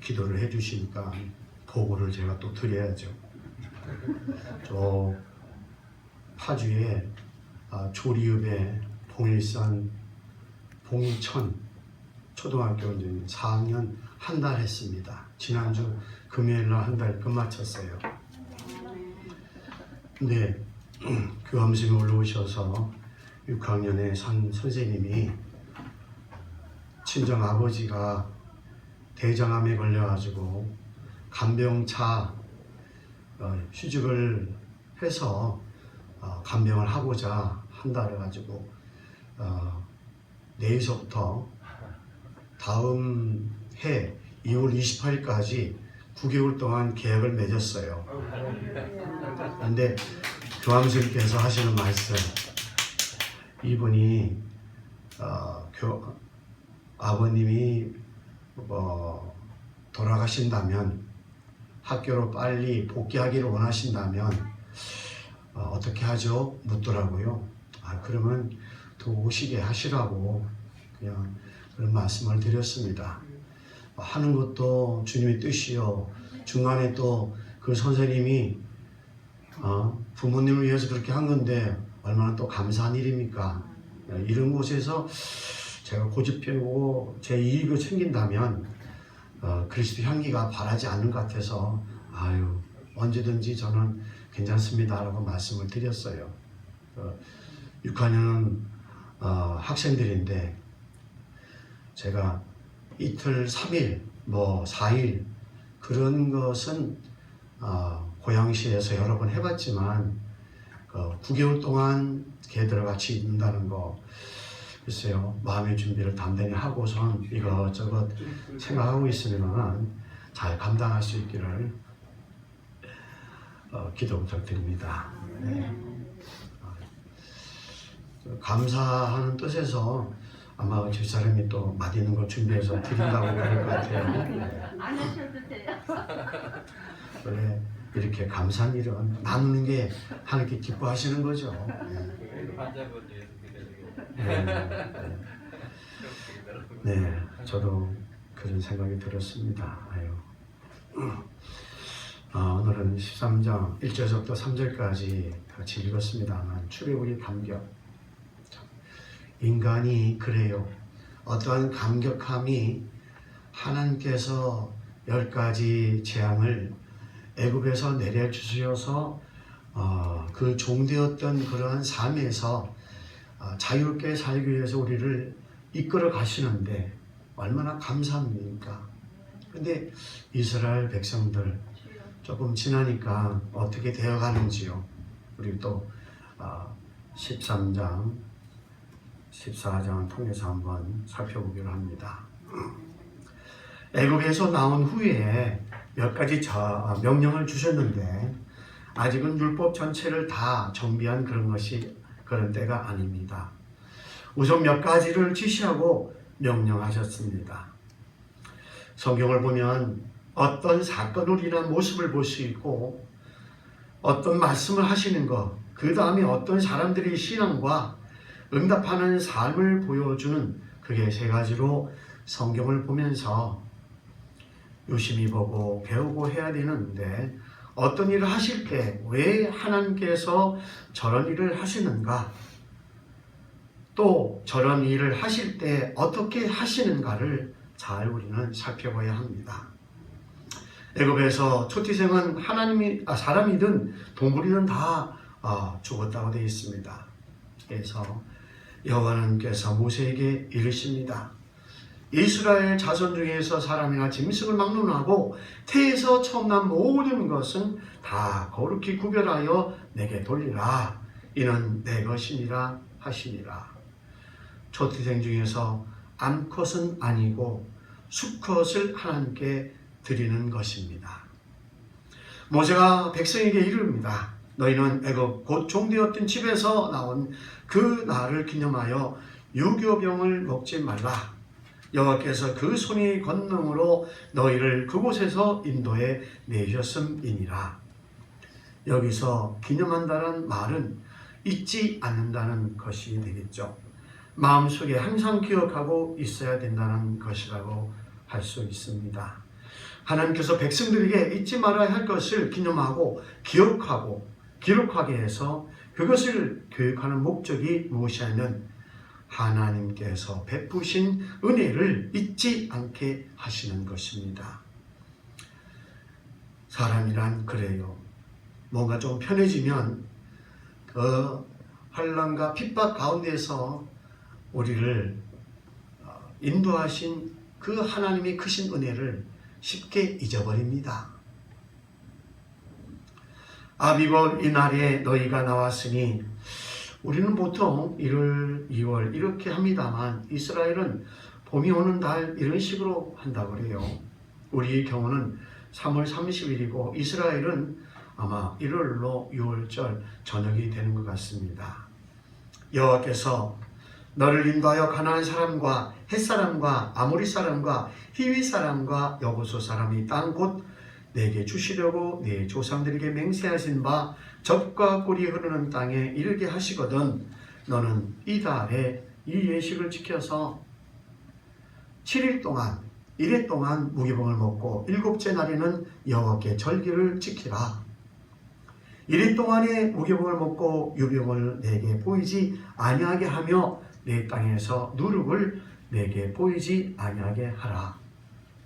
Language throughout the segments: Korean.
기도를 해주시니까 보고를 제가 또 드려야죠. 저 파주에 조리읍에 봉일산 봉천 초등학교 이제 4학년 한 달 했습니다. 지난주 금요일날 한 달 끝마쳤어요. 근데 교감생이 올라오셔서 6학년의 선생님이 친정 아버지가 대장암에 걸려가지고 간병차 휴직을 해서 간병을 하고자 한다 해가지고 내일서부터 다음 해 2월 28일까지 9개월 동안 계약을 맺었어요. 그런데 교황선생님께서 하시는 말씀, 이분이 아버님이 돌아가신다면 학교로 빨리 복귀하기를 원하신다면 어떻게 하죠? 묻더라고요. 그러면 더 오시게 하시라고 그냥 그런 말씀을 드렸습니다. 하는 것도 주님의 뜻이요. 중간에 또 그 선생님이 부모님을 위해서 그렇게 한 건데 얼마나 또 감사한 일입니까? 이런 곳에서 제가 고집해오고 제 이익을 챙긴다면 그리스도 향기가 바라지 않는 것 같아서 언제든지 저는 괜찮습니다 라고 말씀을 드렸어요. 6학년은 학생들인데 제가 이틀, 3일, 4일 그런 것은 고양시에서 여러 번 해봤지만 9개월 동안 걔들과 같이 있는다는 거 글쎄요, 마음의 준비를 단단히 하고선 이것저것 생각하고 있으면 잘 감당할 수 있기를 기도 부탁드립니다. 네. 감사하는 뜻에서 아마 집사람이 또 맛있는 거 준비해서 드린다고 그럴 것 같아요. 안 하셔도 돼요. 원래 이렇게 감사한 일은 나누는 게 하나님께 기뻐하시는 거죠. 네, 저도 그런 생각이 들었습니다. 오늘은 13장 1절부터 3절까지 같이 읽었습니다만 출애굽의 감격. 인간이 그래요. 어떠한 감격함이 하나님께서 10가지 재앙을 애굽에서 내려주셔서 그 종되었던 그러한 삶에서 자유롭게 살기 위해서 우리를 이끌어 가시는데 얼마나 감사합니까? 근데 이스라엘 백성들 조금 지나니까 어떻게 되어가는지요. 우리 또 13장 14장을 통해서 한번 살펴보기로 합니다. 애굽에서 나온 후에 몇 가지 명령을 주셨는데 아직은 율법 전체를 다 정비한 그런 때가 아닙니다. 우선 몇 가지를 지시하고 명령하셨습니다. 성경을 보면 어떤 사건을 일어난 모습을 볼 수 있고 어떤 말씀을 하시는 것, 그 다음에 어떤 사람들의 신앙과 응답하는 삶을 보여주는 그게 3가지로 성경을 보면서 유심히 보고 배우고 해야 되는데 어떤 일을 하실 때 왜 하나님께서 저런 일을 하시는가, 또 저런 일을 하실 때 어떻게 하시는가를 잘 우리는 살펴봐야 합니다. 애굽에서 초티생은 사람이든 동물이든 다 죽었다고 되어 있습니다. 그래서 여호와께서 모세에게 이르십니다. 이스라엘 자손 중에서 사람이나 짐승을 막론하고 태에서 처음 난 모든 것은 다 거룩히 구별하여 내게 돌리라. 이는 내 것이니라 하시니라. 초티생 중에서 암컷은 아니고 수컷을 하나님께 드리는 것입니다. 모세가 백성에게 이릅니다. 너희는 애굽 곧 종되었던 집에서 나온 그 날을 기념하여 유교병을 먹지 말라. 여호와께서 그 손이 권능으로 너희를 그곳에서 인도해 내셨음이니라. 여기서 기념한다는 말은 잊지 않는다는 것이 되겠죠. 마음속에 항상 기억하고 있어야 된다는 것이라고 할 수 있습니다. 하나님께서 백성들에게 잊지 말아야 할 것을 기념하고 기록하게 해서 그것을 교육하는 목적이 무엇이냐면 하나님께서 베푸신 은혜를 잊지 않게 하시는 것입니다. 사람이란 그래요. 뭔가 좀 편해지면 그 환난과 핍박 가운데서 우리를 인도하신 그 하나님의 크신 은혜를 쉽게 잊어버립니다. 아비벌 이날에 너희가 나왔으니 우리는 보통 1월, 2월 이렇게 합니다만 이스라엘은 봄이 오는 달 이런 식으로 한다고 그래요. 우리의 경우는 3월 30일이고 이스라엘은 아마 1월로 6월절 저녁이 되는 것 같습니다. 여호와께서 너를 인도하여 가나안 사람과 헷 사람과 아모리 사람과 히위 사람과 여부수 사람이 땅 곧 내게 주시려고 네 조상들에게 맹세하신 바 젖과 꿀이 흐르는 땅에 이르게 하시거든 너는 이 달에 이 예식을 지켜서 7일 동안 1회 동안 무교병을 먹고 7째 날에는 여호와께 절기를 지키라. 1일 동안에 무교병을 먹고 유병을 내게 보이지 아니하게 하며 내 땅에서 누룩을 내게 보이지 아니하게 하라.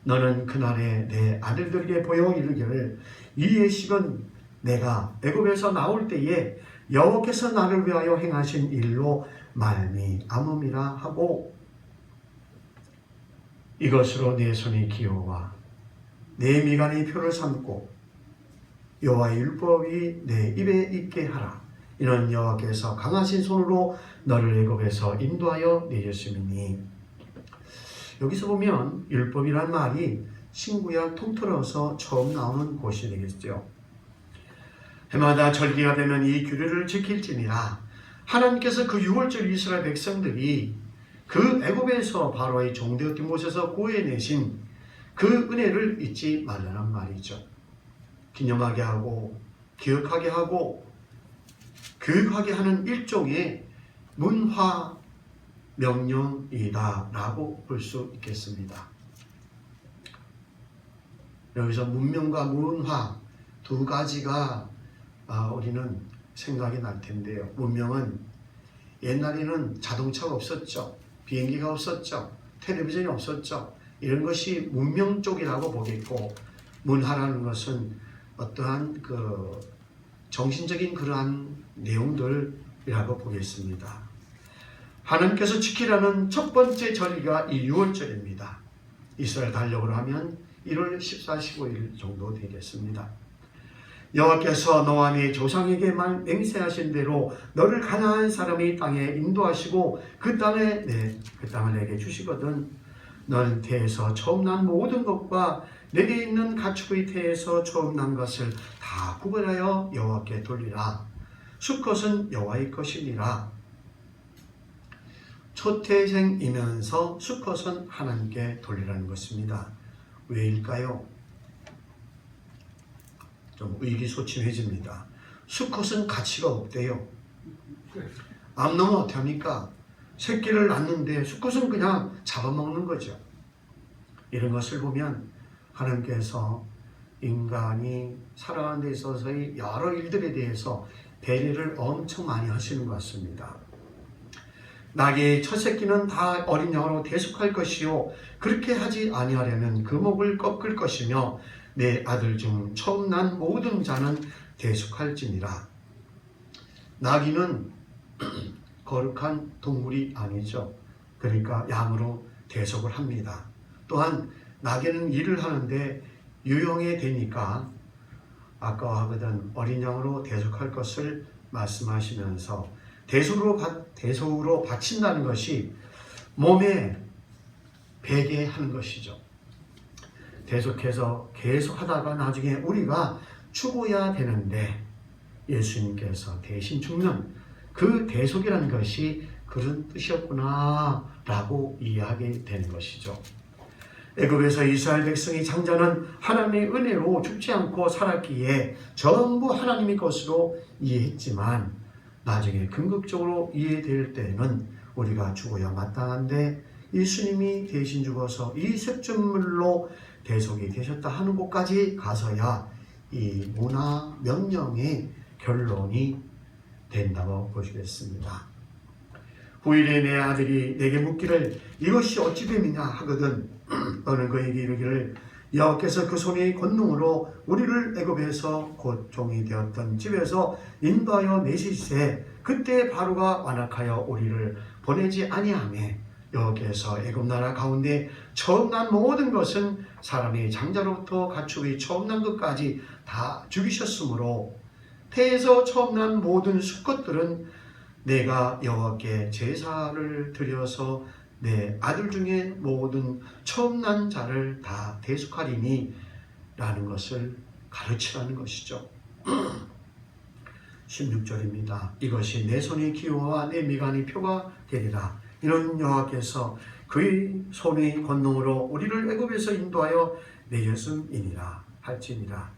너는 그날에 내 아들들에게 보여 이르기를 이 예식은 내가 애굽에서 나올 때에 여호와께서 나를 위하여 행하신 일로 말미암음이라 하고 이것으로 내 손이 기어와 내 미간이 표를 삼고 여호와의 율법이 내 입에 있게 하라. 이는 여호와께서 강하신 손으로 너를 애굽에서 인도하여 내셨음이니. 여기서 보면 율법이란 말이 신구약 통틀어서 처음 나오는 곳이 되겠죠. 해마다 절기가 되면 이 규례를 지킬지니라. 하나님께서 그 6월절 이스라엘 백성들이 그 애굽에서 바로의 종되었던 곳에서 구해내신 그 은혜를 잊지 말라는 말이죠. 기념하게 하고 기억하게 하고 교육하게 하는 일종의 문화 명령이다 라고 볼 수 있겠습니다. 여기서 문명과 문화 두 가지가 우리는 생각이 날 텐데요. 문명은 옛날에는 자동차가 없었죠. 비행기가 없었죠. 텔레비전이 없었죠. 이런 것이 문명 쪽이라고 보겠고 문화라는 것은 어떠한 그 정신적인 그러한 내용들이라고 보겠습니다. 하나님께서 지키라는 첫 번째 절기가 이 6월절입니다. 이스라엘 달력으로 하면 1월 14, 15일 정도 되겠습니다. 여호와께서 너와 네 조상에게 맹세하신 대로 너를 가나안 사람의 땅에 인도하시고 그 땅을 내게 주시거든 너는 태에서 처음 난 모든 것과 내게 있는 가축의 태에서 처음 난 것을 다 구별하여 여호와께 돌리라. 수컷은 여호와의 것이니라. 초태생이면서 수컷은 하나님께 돌리라는 것입니다. 왜일까요? 좀 의기소침해집니다. 수컷은 가치가 없대요. 암놈은 어떻게 합니까? 새끼를 낳는데 수컷은 그냥 잡아먹는 거죠. 이런 것을 보면 하나님께서 인간이 살아가는 데 있어서의 여러 일들에 대해서 배려를 엄청 많이 하시는 것 같습니다. 나귀의 첫 새끼는 다 어린 양으로 대속할 것이요 그렇게 하지 아니하려면 그 목을 꺾을 것이며 내 아들 중 처음 난 모든 자는 대속할지니라. 나귀는 거룩한 동물이 아니죠. 그러니까 양으로 대속을 합니다. 또한 나귀는 일을 하는데 유용해 되니까 아까워하거든 어린 양으로 대속할 것을 말씀하시면서 대속으로 바친다는 것이 몸에 배게 하는 것이죠. 대속해서 계속 하다가 나중에 우리가 죽어야 되는데 예수님께서 대신 죽는 그 대속이라는 것이 그런 뜻이었구나 라고 이해하게 되는 것이죠. 애굽에서 이스라엘 백성이 장자는 하나님의 은혜로 죽지 않고 살았기에 전부 하나님의 것으로 이해했지만 나중에 궁극적으로 이해될 때는 우리가 죽어야 마땅한데 예수님이 대신 죽어서 이 septem물로 대속이 되셨다 하는 곳까지 가서야 이 문화 명령의 결론이 된다고 보시겠습니다. 후일에 내 아들이 내게 묻기를 이것이 어찌 됨이냐 하거든 너는 그에게 이르기를 여호와께서 그 손의 권능으로 우리를 애굽에서 곧 종이 되었던 집에서 인도하여 내시세 그때 바로가 완악하여 우리를 보내지 아니하매 여호와께서 애굽 나라 가운데 처음 난 모든 것은 사람이 장자로부터 가축의 처음 난 것까지 다 죽이셨으므로 태에서 처음 난 모든 수컷들은 내가 여호와께 제사를 드려서 내 아들 중에 모든 처음 난 자를 다 대속하리니 라는 것을 가르치라는 것이죠. 16절입니다. 이것이 내 손의 기호와 내 미간의 표가 되리라. 이는 여호와께서 그의 손의 권능으로 우리를 애굽에서 인도하여 내셨음이니라 할지니라.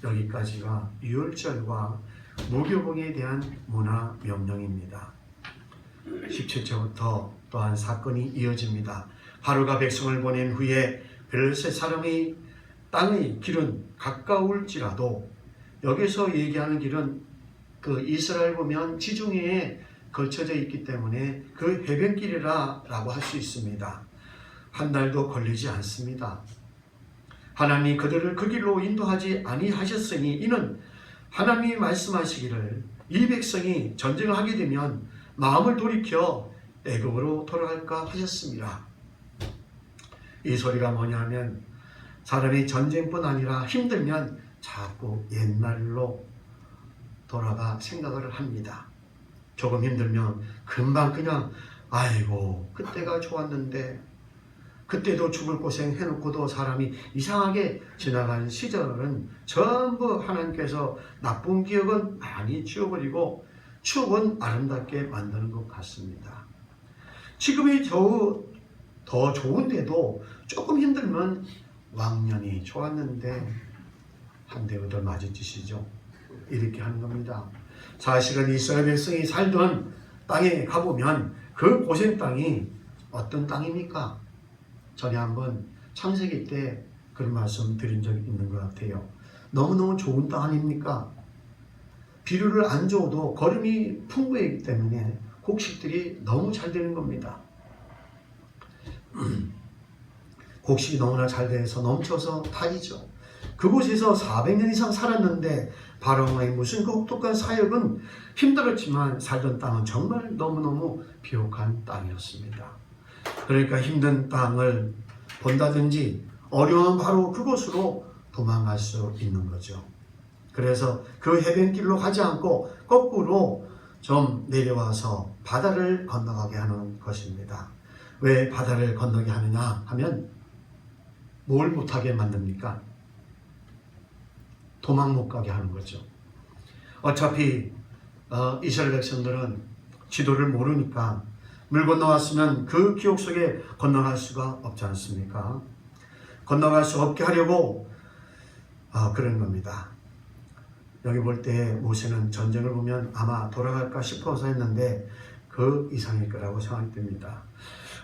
여기까지가 유월절과 무교봉에 대한 문화 명령입니다. 17절부터 또한 사건이 이어집니다. 바로가 백성을 보낸 후에 블레셋 사람의 땅의 길은 가까울지라도 여기서 얘기하는 길은 그 이스라엘 보면 지중해에 걸쳐져 있기 때문에 그 해변길이라고 할 수 있습니다. 한 달도 걸리지 않습니다. 하나님이 그들을 그 길로 인도하지 아니하셨으니 이는 하나님이 말씀하시기를 이 백성이 전쟁을 하게 되면 마음을 돌이켜 애굽으로 돌아갈까 하셨습니다. 이 소리가 뭐냐면 사람이 전쟁뿐 아니라 힘들면 자꾸 옛날로 돌아가 생각을 합니다. 조금 힘들면 금방 그냥 아이고 그때가 좋았는데 그때도 죽을 고생 해놓고도 사람이 이상하게 지나간 시절은 전부 하나님께서 나쁜 기억은 많이 지워버리고 추억은 아름답게 만드는 것 같습니다. 지금이 더 좋은데도 조금 힘들면 왕년이 좋았는데 한 대 얻어 맞은 짓이죠. 이렇게 하는 겁니다. 사실은 이스라엘 백성이 살던 땅에 가보면 그 고생 땅이 어떤 땅입니까? 전에 한번 창세기 때 그런 말씀 드린 적이 있는 것 같아요. 너무너무 좋은 땅 아닙니까? 비료를 안 줘도 거름이 풍부하기 때문에 곡식들이 너무 잘 되는 겁니다. 곡식이 너무나 잘 돼서 넘쳐서 타이죠. 그곳에서 400년 이상 살았는데 바로의 무슨 그 혹독한 사역은 힘들었지만 살던 땅은 정말 너무너무 비옥한 땅이었습니다. 그러니까 힘든 땅을 본다든지 어려운 바로 그곳으로 도망갈 수 있는 거죠. 그래서 그 해변길로 가지 않고 거꾸로 좀 내려와서 바다를 건너가게 하는 것입니다. 왜 바다를 건너게 하느냐 하면 뭘 못하게 만듭니까? 도망 못 가게 하는 거죠. 어차피 이스라엘 백성들은 지도를 모르니까 물 건너왔으면 그 기억 속에 건너갈 수가 없지 않습니까? 건너갈 수 없게 하려고 그런 겁니다. 여기 볼 때 모세는 전쟁을 보면 아마 돌아갈까 싶어서 했는데 그 이상일 거라고 생각이 듭니다.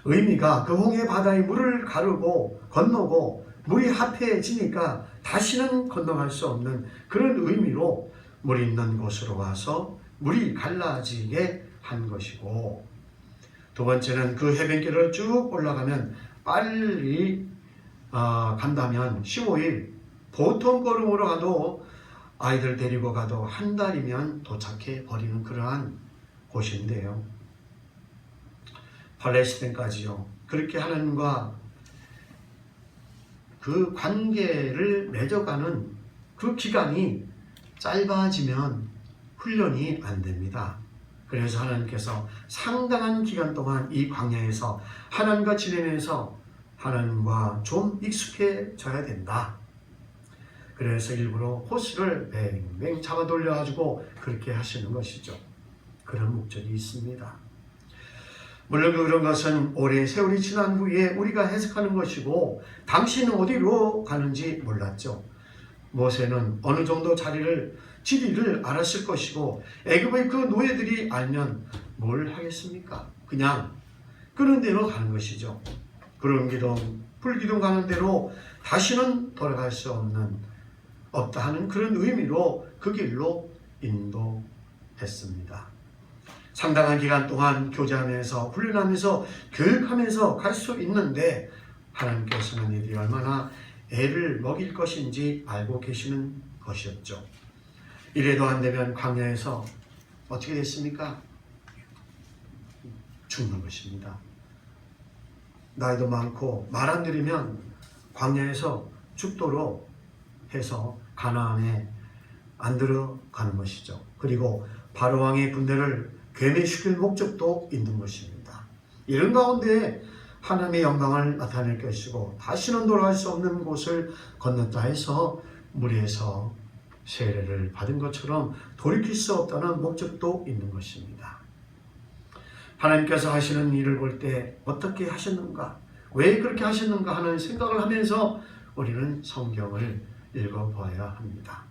의미가 그 홍해 바다의 물을 가르고 건너고 물이 합해지니까 다시는 건너갈 수 없는 그런 의미로 물이 있는 곳으로 와서 물이 갈라지게 한 것이고, 두 번째는 그 해변길을 쭉 올라가면 빨리 간다면 15일 보통 걸음으로 가도 아이들 데리고 가도 한 달이면 도착해 버리는 그러한 곳인데요. 팔레스타인까지요. 그렇게 하나님과 그 관계를 맺어가는 그 기간이 짧아지면 훈련이 안 됩니다. 그래서 하나님께서 상당한 기간 동안 이 광야에서 하나님과 지내면서 하나님과 좀 익숙해져야 된다. 그래서 일부러 호스를 뱅뱅 잡아 돌려가지고 그렇게 하시는 것이죠. 그런 목적이 있습니다. 물론 그런 것은 오래 세월이 지난 후에 우리가 해석하는 것이고 당신은 어디로 가는지 몰랐죠. 모세는 어느 정도 지리를 알았을 것이고 애굽의 그 노예들이 알면 뭘 하겠습니까? 그냥 그런 데로 가는 것이죠. 구름기둥, 불기둥 가는 대로 다시는 돌아갈 수 없다 하는 그런 의미로 그 길로 인도했습니다. 상당한 기간 동안 교제하면서 훈련하면서 교육하면서 갈 수 있는데 하나님께서는 이들이 얼마나 애를 먹일 것인지 알고 계시는 것이었죠. 이래도 안 되면 광야에서 어떻게 됐습니까? 죽는 것입니다. 나이도 많고 말 안 들으면 광야에서 죽도록 해서 가나안에 안 들어가는 것이죠. 그리고 바로 왕의 군대를 괴멸시킬 목적도 있는 것입니다. 이런 가운데 하나님의 영광을 나타낼 것이고 다시는 돌아갈 수 없는 곳을 건넜다 해서 물에서 세례를 받은 것처럼 돌이킬 수 없다는 목적도 있는 것입니다. 하나님께서 하시는 일을 볼 때 어떻게 하셨는가, 왜 그렇게 하셨는가 하는 생각을 하면서 우리는 성경을 읽어봐야 합니다.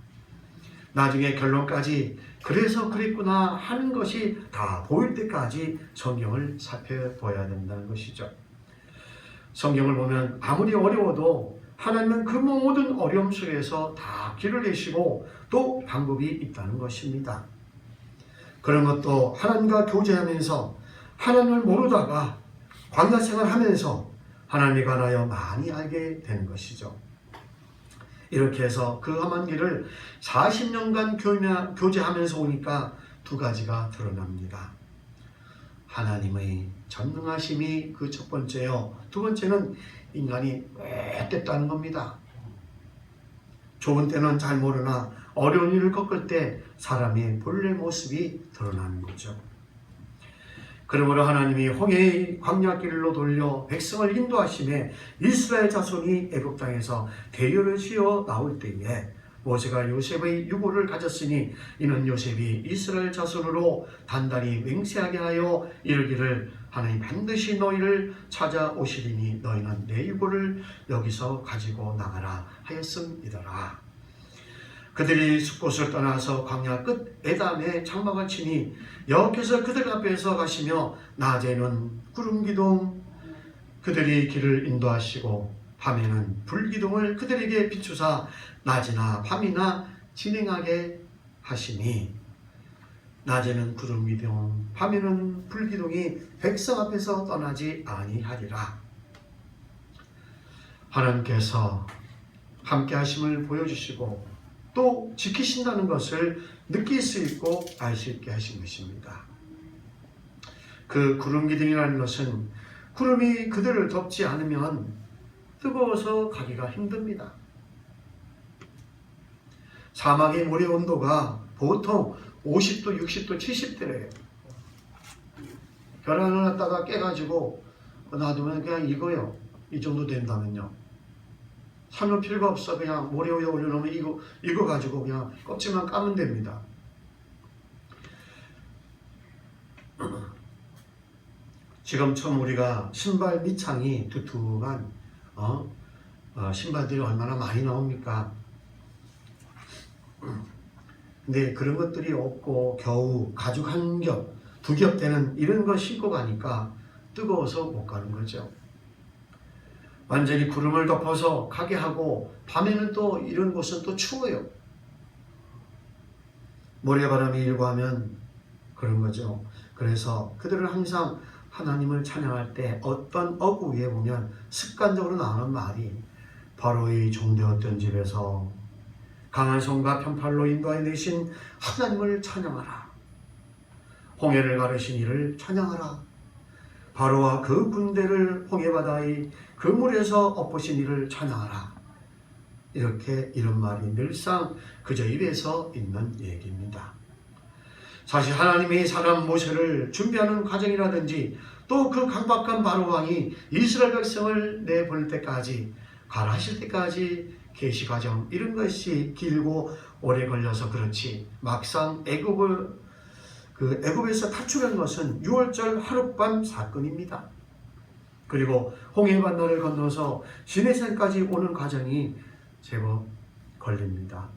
나중에 결론까지 그래서 그랬구나 하는 것이 다 보일 때까지 성경을 살펴봐야 된다는 것이죠. 성경을 보면 아무리 어려워도 하나님은 그 모든 어려움 속에서 다 길을 내시고 또 방법이 있다는 것입니다. 그런 것도 하나님과 교제하면서 하나님을 모르다가 광야 생활하면서 하나님에 관하여 많이 알게 되는 것이죠. 이렇게 해서 그 험한 길을 40년간 교제하면서 오니까 두 가지가 드러납니다. 하나님의 전능하심이 그 첫 번째요. 두 번째는 인간이 왜됐다는 겁니다. 좋은 때는 잘 모르나 어려운 일을 겪을 때 사람의 본래 모습이 드러나는 거죠. 그러므로 하나님이 홍해의 광야길로 돌려 백성을 인도하심에 이스라엘 자손이 애굽 땅에서 대열을 지어 나올 때에 모세가 요셉의 유고를 가졌으니 이는 요셉이 이스라엘 자손으로 단단히 맹세하게 하여 이르기를 하나님 반드시 너희를 찾아오시리니 너희는 내 유고를 여기서 가지고 나가라 하였음이더라. 그들이 숲곳을 떠나서 광야 끝 에담에 장막을 치니 여호께서 그들 앞에서 가시며 낮에는 구름기둥 그들이 길을 인도하시고 밤에는 불기둥을 그들에게 비추사 낮이나 밤이나 진행하게 하시니 낮에는 구름기둥 밤에는 불기둥이 백성 앞에서 떠나지 아니하리라. 하나님께서 함께 하심을 보여주시고 또 지키신다는 것을 느낄 수 있고 알 수 있게 하신 것입니다. 그 구름기둥이라는 것은 구름이 그들을 덮지 않으면 뜨거워서 가기가 힘듭니다. 사막의 물의 온도가 보통 50도, 60도, 70도래요. 계란을 갖다가 깨가지고 놔두면 그냥 익어요. 이 정도 된다면요. 삶을 필요가 없어. 그냥 모래 위에 올려놓으면 익어가지고 그냥 껍질만 까면 됩니다. 지금처럼 우리가 신발 밑창이 두툼한 신발들이 얼마나 많이 나옵니까? 근데 그런 것들이 없고 겨우 가죽 한 겹, 두 겹 되는 이런 거 신고 가니까 뜨거워서 못 가는 거죠. 완전히 구름을 덮어서 가게 하고 밤에는 또 이런 곳은 또 추워요. 모래바람이 일고 하면 그런 거죠. 그래서 그들은 항상 하나님을 찬양할 때 어떤 어구 위에 보면 습관적으로 나오는 말이 바로의 종되었던 집에서 강한 손과 편팔로 인도하여 내신 하나님을 찬양하라. 홍해를 가르신 이를 찬양하라. 바로와 그 군대를 홍해바다의 그 물에서 엎으신 이를 찬양하라. 이렇게 이런 말이 늘상 그저 입에서 있는 얘기입니다. 사실 하나님이 사람 모세를 준비하는 과정이라든지 또 그 강박한 바로 왕이 이스라엘 백성을 내보낼 때까지 가라 하실 때까지 계시 과정 이런 것이 길고 오래 걸려서 그렇지 막상 애굽에서 탈출한 것은 6월절 하룻밤 사건입니다. 그리고 홍해반도를 건너서 시내산까지 오는 과정이 제법 걸립니다.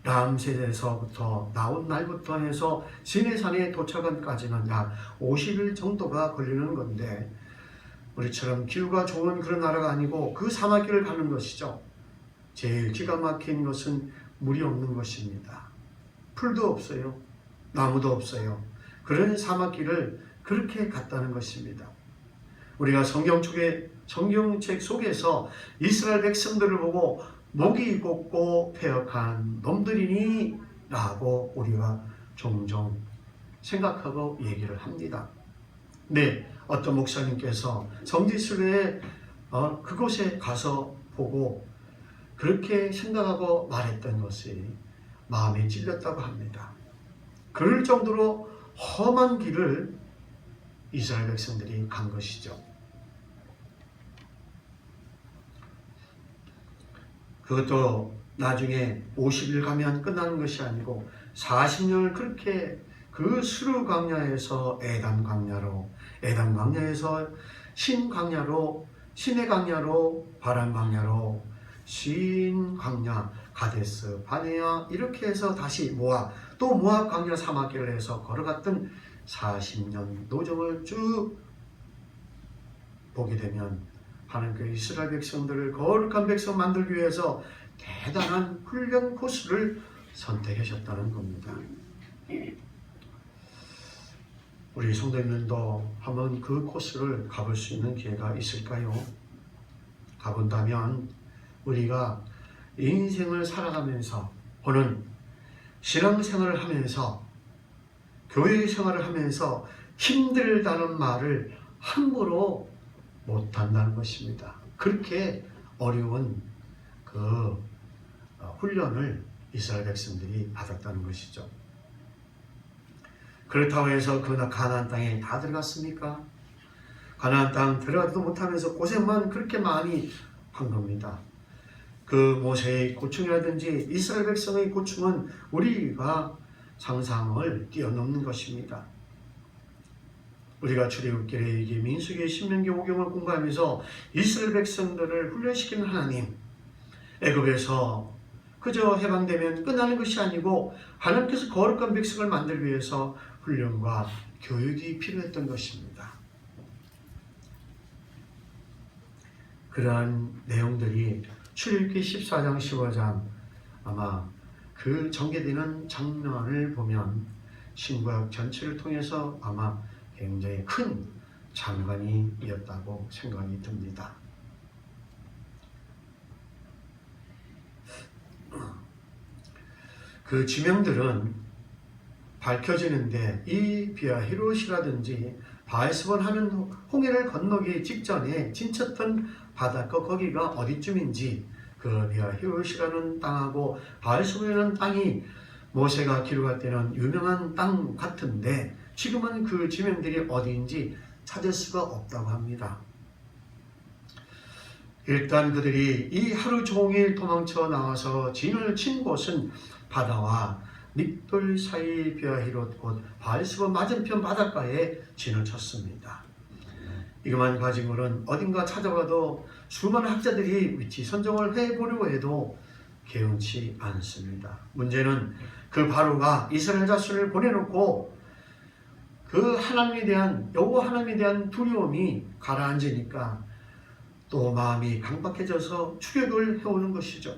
람세에서부터 나온 날부터 해서 시내산에 도착한까지는 약 50일 정도가 걸리는 건데 우리처럼 기후가 좋은 그런 나라가 아니고 그 사막길을 가는 것이죠. 제일 기가 막힌 것은 물이 없는 것입니다. 풀도 없어요. 나무도 없어요. 그런 사막길을 그렇게 갔다는 것입니다. 우리가 성경책 속에서 이스라엘 백성들을 보고 목이 곧고 패역한 놈들이니 라고 우리가 종종 생각하고 얘기를 합니다. 네, 어떤 목사님께서 성지순례에 그곳에 가서 보고 그렇게 생각하고 말했던 것이 마음에 찔렸다고 합니다. 그럴 정도로 험한 길을 이스라엘 백성들이 간 것이죠. 그것도 나중에 50일 가면 끝나는 것이 아니고 40년을 그렇게 그 수르 광야에서 에담 광야로, 에담 광야에서 신 광야로, 신의 광야로, 바람 광야로, 신 광야, 가데스, 바네아 이렇게 해서 다시 또 모압 광야 사막길을 해서 걸어갔던 40년 노정을 쭉 보게 되면 하나님께서 이스라엘 백성들을 거룩한 백성 만들기 위해서 대단한 훈련 코스를 선택하셨다는 겁니다. 우리 성도님들도 한번 그 코스를 가볼 수 있는 기회가 있을까요? 가본다면 우리가 인생을 살아가면서 혹은 신앙생활을 하면서 교회 생활을 하면서 힘들다는 말을 함부로 못한다는 것입니다. 그렇게 어려운 그 훈련을 이스라엘 백성들이 받았다는 것이죠. 그렇다고 해서 그 가나안 땅에 다 들어갔습니까? 가나안 땅 들어가지도 못하면서 고생만 그렇게 많이 한 겁니다. 그 모세의 고충이라든지 이스라엘 백성의 고충은 우리가 상상을 뛰어넘는 것입니다. 우리가 출애굽기에 이게 민수기, 신명기, 오경을 공부하면서 이스라엘 백성들을 훈련시키는 하나님, 애굽에서 그저 해방되면 끝나는 것이 아니고 하나님께서 거룩한 백성을 만들기 위해서 훈련과 교육이 필요했던 것입니다. 그러한 내용들이 출애굽기 14장, 15장 아마 그 전개되는 장면을 보면 신구약 전체를 통해서 아마 굉장히 큰 장관이었다고 생각이 듭니다. 그 지명들은 밝혀지는데 이 비아히롯이라든지 바알스본 하는 홍해를 건너기 직전에 진쳤던 바닷가 거기가 어디쯤인지 그 비아히롯이라는 땅하고 바알스본이라는 땅이 모세가 기록할 때는 유명한 땅 같은데 지금은 그 지명들이 어디인지 찾을 수가 없다고 합니다. 일단 그들이 이 하루 종일 도망쳐 나와서 진을 친 곳은 바다와 믹돌 사이 비아히롯 곧 바알스본 맞은편 바닷가에 진을 쳤습니다. 이것만 가지고는 어딘가 찾아가도 수많은 학자들이 위치 선정을 해보려고 해도 개운치 않습니다. 문제는 그 바로가 이스라엘 자손을 보내놓고 그 하나님에 대한 여호와 하나님에 대한 두려움이 가라앉으니까 또 마음이 강박해져서 추격을 해오는 것이죠.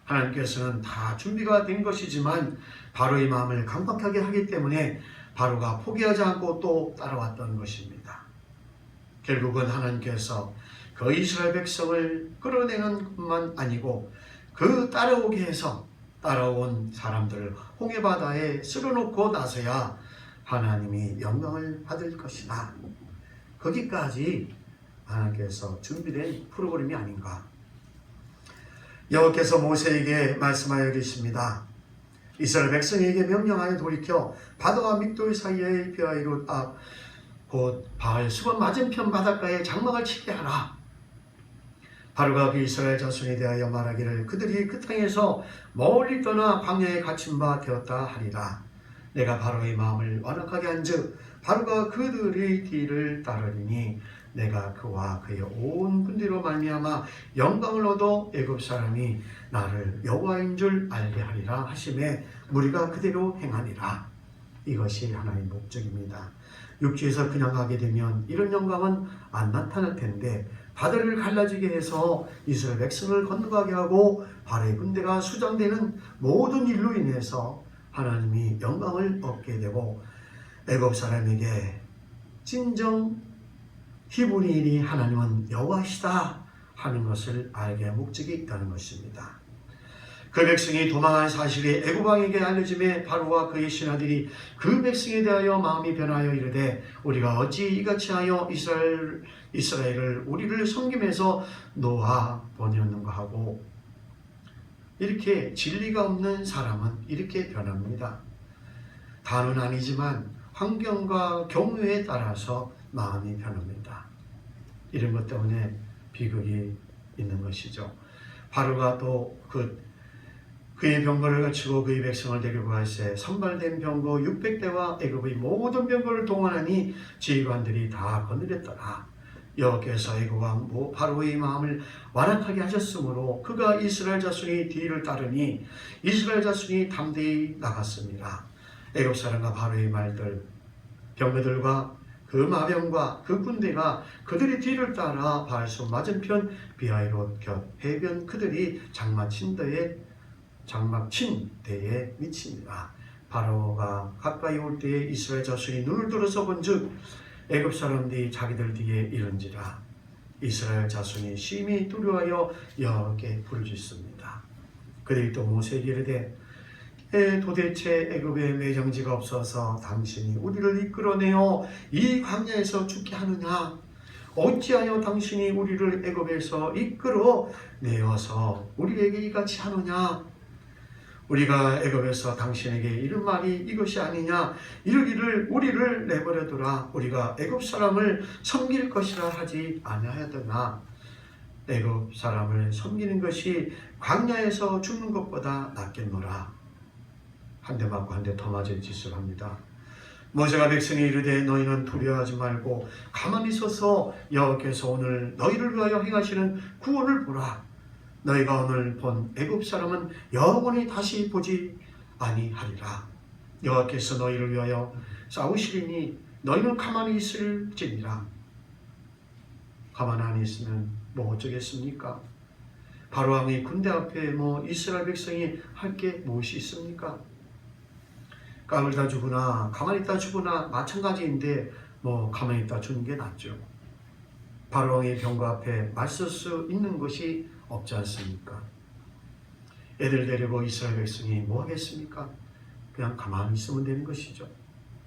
하나님께서는 다 준비가 된 것이지만 바로의 마음을 강박하게 하기 때문에 바로가 포기하지 않고 또 따라왔던 것입니다. 결국은 하나님께서 그 이스라엘 백성을 끌어내는 것만 아니고 그 따라오게 해서 따라온 사람들을 홍해바다에 쓸어놓고 나서야 하나님이 영광을 받을 것이다. 거기까지 하나님께서 준비된 프로그램이 아닌가. 여호와께서 모세에게 말씀하여 이르십니다. 이스라엘 백성에게 명령하여 돌이켜 바다와 믹돌 사이의 비아히롯 앞 곧 바알스본 맞은편 바닷가에 장막을 치게 하라. 바로가 그 이스라엘 자손에 대하여 말하기를 그들이 그 땅에서 멀리 떠나 광야에 갇힌 바 되었다 하리라. 내가 바로의 마음을 완악하게 한즉 바로가 그들의 뒤를 따르리니 내가 그와 그의 온 군대로 말미암아 영광을 얻어 애굽 사람이 나를 여호와인 줄 알게 하리라 하심에 무리가 그대로 행하니라. 이것이 하나님의 목적입니다. 육지에서 그냥 가게 되면 이런 영광은 안 나타날 텐데 바다를 갈라지게 해서 이스라엘 백성을 건너가게 하고 바로의 군대가 수장되는 모든 일로 인해서 하나님이 영광을 얻게 되고 애굽 사람에게 진정 히브리인이 하나님은 여호와시다 하는 것을 알게 할 목적이 있다는 것입니다. 그 백성이 도망한 사실이 애굽 왕에게 알려짐에 바로와 그의 신하들이 그 백성에 대하여 마음이 변하여 이르되 우리가 어찌 이같이 하여 이스라엘을 우리를 섬김에서 놓아 보내었는가 하고, 이렇게 진리가 없는 사람은 이렇게 변합니다. 다는 아니지만 환경과 경우에 따라서 마음이 변합니다. 이런 것 때문에 비극이 있는 것이죠. 바로가 또 그의 병거를 갖추고 그의 백성을 데리고 갈새 선발된 병거 600대와 애굽의 모든 병거를 동원하니 지휘관들이 다 거느렸더라. 여호와께서 애굽 왕 바로의 마음을 완악하게 하셨으므로 그가 이스라엘 자손이 뒤를 따르니 이스라엘 자손이 담대히 나갔습니다. 애굽 사람과 바로의 말들, 병거들과 그 마병과 그 군대가 그들의 뒤를 따라 바알손 맞은편 비하이롯 곁 해변 그들이 장막친 데에 미칩니다. 바로가 가까이 올 때에 이스라엘 자손이 눈을 들어서 본즉 애굽 사람들이 자기들 뒤에 이른지라. 이스라엘 자손이 심히 두려워하여 여호와께 부르짖습니다. 그들이 또 모세에게 이르되 도대체 애굽에 매정지가 없어서 당신이 우리를 이끌어내어 이 광야에서 죽게 하느냐? 어찌하여 당신이 우리를 애굽에서 이끌어내어서 우리에게 이같이 하느냐? 우리가 애굽에서 당신에게 이른 말이 이것이 아니냐? 이르기를 우리를 내버려두라. 우리가 애굽 사람을 섬길 것이라 하지 아니하였더나 애굽 사람을 섬기는 것이 광야에서 죽는 것보다 낫겠노라. 한 대 맞고 한 대 더 맞을 짓을 합니다. 모세가 백성이 이르되 너희는 두려워하지 말고 가만히 서서 여호와께서 오늘 너희를 위하여 행하시는 구원을 보라. 너희가 오늘 본 애굽 사람은 영원히 다시 보지 아니하리라. 여호와께서 너희를 위하여 싸우시리니 너희는 가만히 있을지니라. 가만히 안 있으면 뭐 어쩌겠습니까? 바로 왕의 군대 앞에 이스라엘 백성이 할 게 무엇이 있습니까? 까불다 죽으나 가만히 있다 죽으나 마찬가지인데 가만히 있다 죽는 게 낫죠. 바로 왕의 병거 앞에 맞설 수 있는 것이 없지 않습니까? 애들 데리고 이스라엘 백성이 뭐 하겠습니까? 그냥 가만히 있으면 되는 것이죠.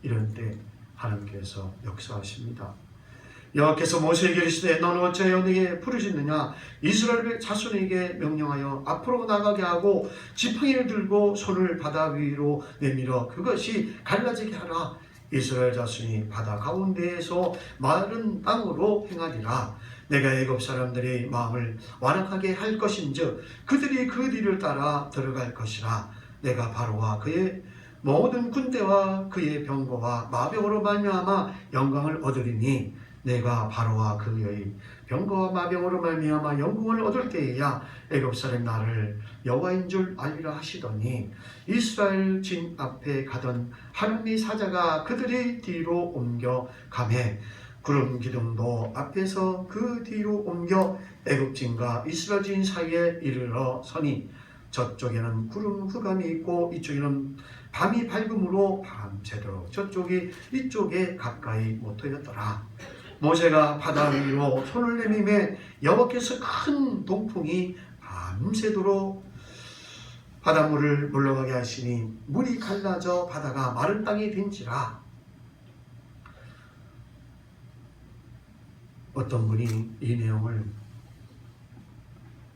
이런 때 하나님께서 역사하십니다. 여호와께서 모세에게 이르시되 너는 어찌하여 내게 부르짖느냐? 이스라엘 자손에게 명령하여 앞으로 나가게 하고 지팡이를 들고 손을 바다 위로 내밀어 그것이 갈라지게 하라. 이스라엘 자손이 바다 가운데에서 마른 땅으로 행하리라. 내가 애굽 사람들의 마음을 완악하게 할 것인즉 그들이 그 뒤를 따라 들어갈 것이라. 내가 바로와 그의 모든 군대와 그의 병거와 마병으로 말미암아 영광을 얻으리니 내가 바로와 그의 병거와 마병으로 말미암아 영광을 얻을 때에야 애굽 사람 나를 여호와인 줄 알리라 하시더니 이스라엘 진 앞에 가던 하나님의 사자가 그들의 뒤로 옮겨 가매 구름 기둥도 앞에서 그 뒤로 옮겨 애굽 진과 이스라엘 진 사이에 이르러 서니 저쪽에는 구름 흑암이 있고 이쪽에는 밤이 밝음으로 밤새도록 저쪽이 이쪽에 가까이 못하였더라. 모세가 바다 위로 손을 내밀매 여호와께서 큰 동풍이 밤새도록 바닷물을 물러가게 하시니 물이 갈라져 바다가 마른 땅이 된지라. 어떤 분이 이 내용을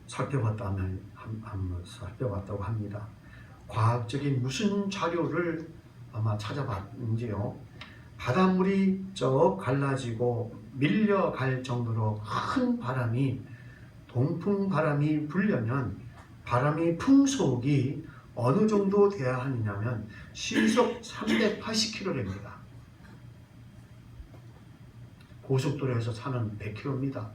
살펴봤다고 합니다. 과학적인 무슨 자료를 아마 찾아봤는지요. 바닷물이 쭉 갈라지고 밀려갈 정도로 큰 바람이, 동풍 바람이 불려면 바람이 풍속이 어느 정도 돼야 하느냐면 시속 380km입니다. 고속도로에서 차는 100km입니다.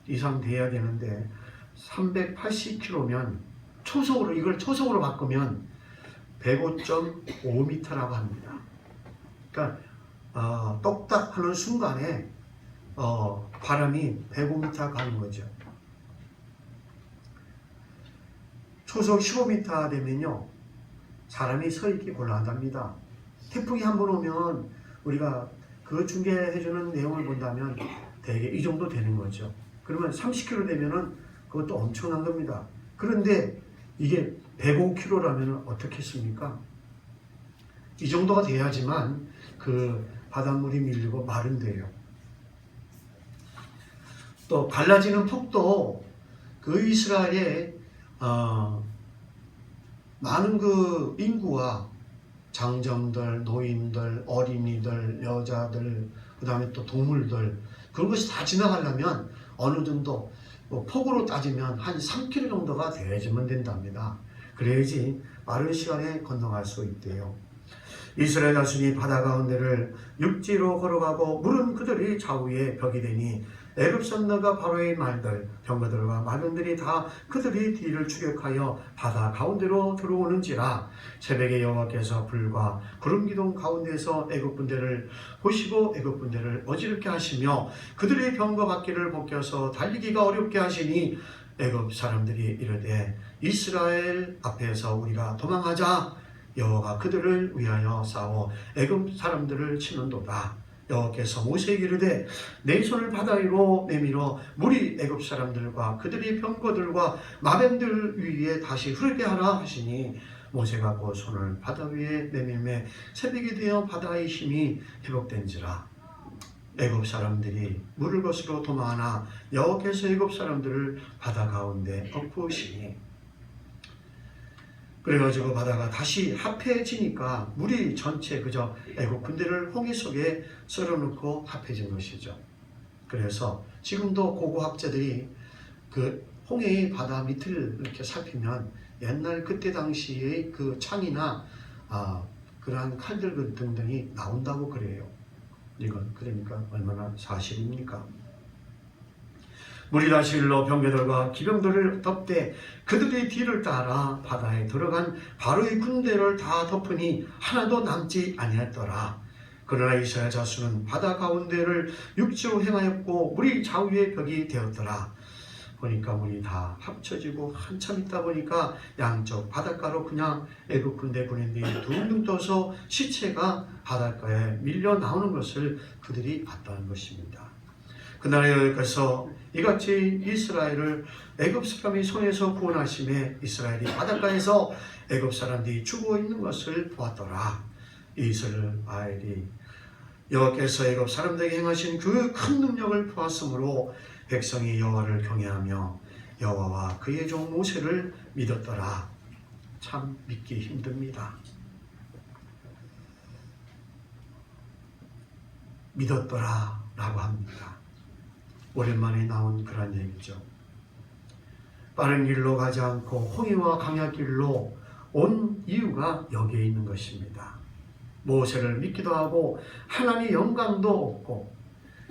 이상 돼야 되는데 380km면 이걸 초속으로 바꾸면 105.5m라고 합니다. 그러니까 똑딱 하는 순간에 바람이 105m 가는 거죠. 초속 15m 되면요, 사람이 서 있기 곤란합니다. 태풍이 한 번 오면 우리가 그 중계해주는 내용을 본다면 대개 이 정도 되는 거죠. 그러면 30km 되면은 그것도 엄청난 겁니다. 그런데 이게 105km라면 어떻겠습니까? 이 정도가 돼야지만 그 바닷물이 밀리고 마른대요. 또 갈라지는 폭도 그 이스라엘의 많은 그 인구와 장정들, 노인들, 어린이들, 여자들, 그 다음에 또 동물들, 그런 것이 다 지나가려면 어느 정도 폭으로 따지면 한 3km 정도가 돼야지만 된답니다. 그래야지 빠른 시간에 건너갈 수 있대요. 이스라엘 자손이 바다 가운데를 육지로 걸어가고 물은 그들이 좌우에 벽이 되니 애굽 선너가 바로의 말들, 병거들과 마병들이 다 그들이 뒤를 추격하여 바다 가운데로 들어오는지라. 새벽에 여호와께서 불과 구름 기둥 가운데서 애굽 군대를 보시고 애굽 군대를 어지럽게 하시며 그들의 병거 바퀴를 벗겨서 달리기가 어렵게 하시니 애굽 사람들이 이르되 이스라엘 앞에서 우리가 도망하자. 여호와가 그들을 위하여 싸워 애굽 사람들을 치는도다. 여호와께서 모세에게 이르되 내 손을 바다 위로 내밀어 물이 애굽 사람들과 그들의 병거들과 마병들 위에 다시 흐르게 하라 하시니 모세가 그 손을 바다 위에 내밀매 새벽이 되어 바다의 힘이 회복된지라. 애굽 사람들이 물을 거스러 도망하나 여호와께서 애굽 사람들을 바다 가운데 엎으시니. 그래가지고 바다가 다시 합해지니까 물이 전체 그저 애굽 군대를 홍해 속에 썰어놓고 합해진 것이죠. 그래서 지금도 고고학자들이 그 홍해의 바다 밑을 이렇게 살피면 옛날 그때 당시의 그 창이나 그러한 칼들 등등이 나온다고 그래요. 이건 그러니까 얼마나 사실입니까? 물이 다시 흘러 병거들과 기병들을 덮되 그들의 뒤를 따라 바다에 들어간 바로의 군대를 다 덮으니 하나도 남지 아니했더라. 그러나 이스라엘 자손은 바다 가운데를 육지로 행하였고 물이 좌우의 벽이 되었더라. 보니까 물이 다 합쳐지고 한참 있다 보니까 양쪽 바닷가로 그냥 애굽 군대 군인들이 둥둥 떠서 시체가 바닷가에 밀려 나오는 것을 그들이 봤다는 것입니다. 그날에 여호와께서 이같이 이스라엘을 애굽 사람의 손에서 구원하심에 이스라엘이 바닷가에서 애굽 사람들이 죽어 있는 것을 보았더라. 이스라엘이 여호와께서 애굽 사람들에게 행하신 그 큰 능력을 보았으므로 백성이 여호와를 경외하며 여호와와 그의 종 모세를 믿었더라. 참 믿기 힘듭니다. 믿었더라 라고 합니다. 오랜만에 나온 그런 얘기죠. 빠른 길로 가지 않고 홍해와 강야길로 온 이유가 여기에 있는 것입니다. 모세를 믿기도 하고 하나님의 영광도 얻고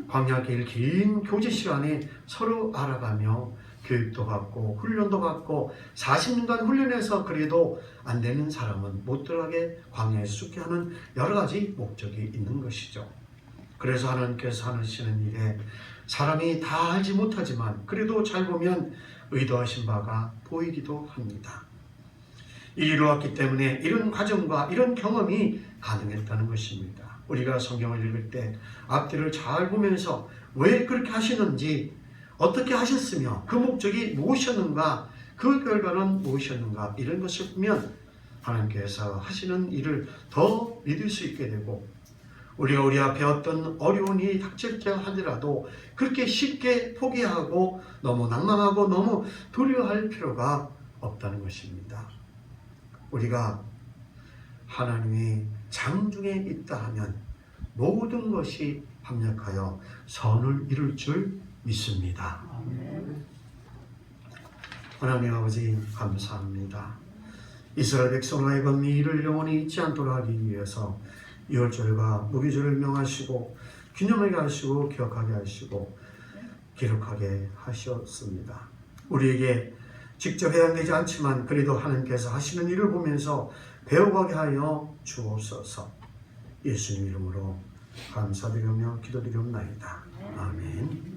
광야길 긴 교제 시간에 서로 알아가며 교육도 받고 훈련도 받고 40년간 훈련해서 그래도 안 되는 사람은 못 들어가게 광야에서 죽게 하는 여러 가지 목적이 있는 것이죠. 그래서 하나님께서 하시는 일에 사람이 다 알지 못하지만 그래도 잘 보면 의도하신 바가 보이기도 합니다. 이루었기 때문에 이런 과정과 이런 경험이 가능했다는 것입니다. 우리가 성경을 읽을 때 앞뒤를 잘 보면서 왜 그렇게 하시는지, 어떻게 하셨으며 그 목적이 무엇이었는가, 그 결과는 무엇이었는가, 이런 것을 보면 하나님께서 하시는 일을 더 믿을 수 있게 되고, 우리가 우리 앞에 어떤 어려운 일이 닥칠까 하더라도 그렇게 쉽게 포기하고 너무 낭망하고 너무 두려워할 필요가 없다는 것입니다. 우리가 하나님이 장중에 있다 하면 모든 것이 합력하여 선을 이룰 줄 믿습니다. 하나님 아버지 감사합니다. 이스라엘 백성을 하여금 이 일을 영원히 잊지 않도록 하기 위해서 유월절과 무교절을 명하시고 균형하게 하시고 기억하게 하시고 기록하게 하셨습니다. 우리에게 직접 해당되지 않지만 그래도 하나님께서 하시는 일을 보면서 배워가게 하여 주옵소서. 예수님 이름으로 감사드리며 기도드리옵나이다. 아멘.